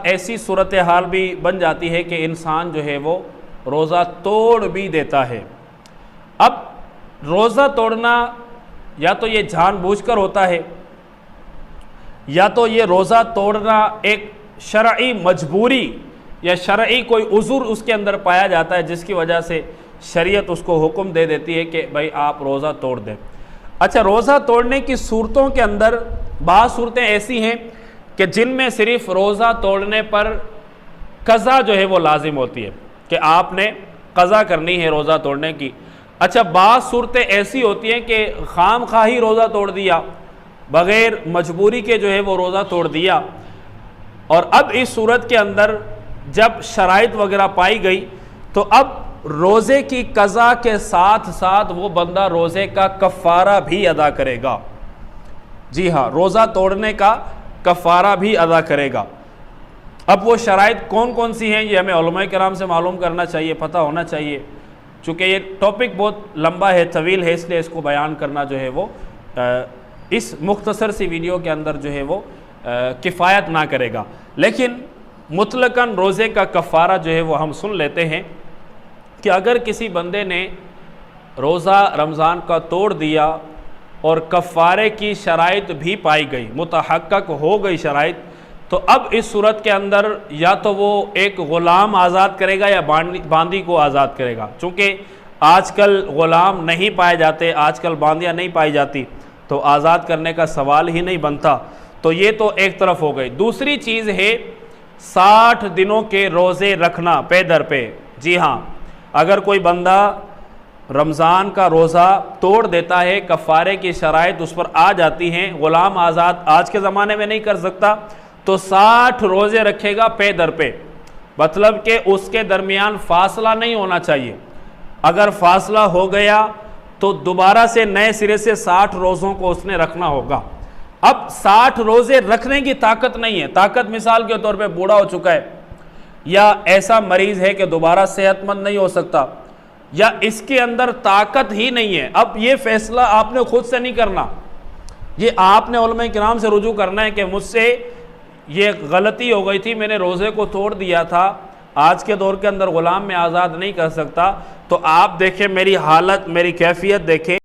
ऐसी सूरत हाल भी बन जाती है कि इंसान जो है वो रोज़ा तोड़ भी देता है। अब रोज़ा तोड़ना या तो ये जानबूझकर होता है या तो ये रोज़ा तोड़ना एक शरई मजबूरी या शरई कोई उज़ुर उसके अंदर पाया जाता है जिसकी वजह से शरीयत उसको हुक्म दे देती है कि भाई आप रोज़ा तोड़ दें। अच्छा, रोज़ा तोड़ने की सूरतों के अंदर बाज़ सूरतें ऐसी हैं कि जिनमें सिर्फ रोज़ा तोड़ने पर कज़ा जो है वो लाजिम होती है कि आपने कज़ा करनी है रोज़ा तोड़ने की। अच्छा, बाज़ सूरतें ऐसी होती हैं कि खाम खा ही रोज़ा तोड़ दिया, बग़ैर मजबूरी के जो है वो रोज़ा तोड़ दिया। और अब इस सूरत के अंदर जब शराइत वगैरह पाई गई तो अब रोज़े की कज़ा के साथ साथ वो बंदा रोज़े का कफ़ारा भी अदा करेगा। जी हाँ, रोज़ा तोड़ने का कफ़ारा भी अदा करेगा। अब वो शराइत कौन कौन सी हैं ये हमें उलमाए किराम से मालूम करना चाहिए, पता होना चाहिए। चूँकि ये टॉपिक बहुत लंबा है, तवील है, इसलिए इसको बयान करना जो है वो इस मुख्तसर सी वीडियो के अंदर जो है वो किफ़ायत ना करेगा। लेकिन मुतलकन रोज़े का कफ़ारा जो है वो हम सुन लेते हैं कि अगर किसी बंदे ने रोज़ा रमज़ान का तोड़ दिया और कफ़ारे की शराइत भी पाई गई, मुतहक्कक हो गई शराइत, तो अब इस सूरत के अंदर या तो वो एक ग़ुलाम आज़ाद करेगा या बांदी को आज़ाद करेगा। चूँकि आजकल ग़ुलाम नहीं पाए जाते, आजकल बांदियाँ नहीं पाई जाती, तो आज़ाद करने का सवाल ही नहीं बनता। तो ये तो एक तरफ हो गई। दूसरी चीज़ है 60 दिनों के रोज़े रखना पे दर पे। जी हाँ, अगर कोई बंदा रमज़ान का रोज़ा तोड़ देता है, कफ़ारे की शराइत उस पर आ जाती हैं, ग़ुलाम आज़ाद आज के ज़माने में नहीं कर सकता, तो 60 रोज़े रखेगा पे दर पे। मतलब कि उसके दरमियान फ़ासला नहीं होना चाहिए। अगर फ़ासला हो गया तो दोबारा से नए सिरे से 60 रोज़ों को उसने रखना होगा। अब 60 रोज़े रखने की ताकत नहीं है। ताकत मिसाल के तौर पे बूढ़ा हो चुका है या ऐसा मरीज़ है कि दोबारा सेहतमंद नहीं हो सकता या इसके अंदर ताकत ही नहीं है। अब ये फ़ैसला आपने खुद से नहीं करना, ये आपने उलमाए किराम से रुजू करना है कि मुझसे ये गलती हो गई थी, मैंने रोज़े को तोड़ दिया था, आज के दौर के अंदर ग़ुलाम में आज़ाद नहीं कर सकता। तो आप देखें मेरी हालत, मेरी कैफियत देखें।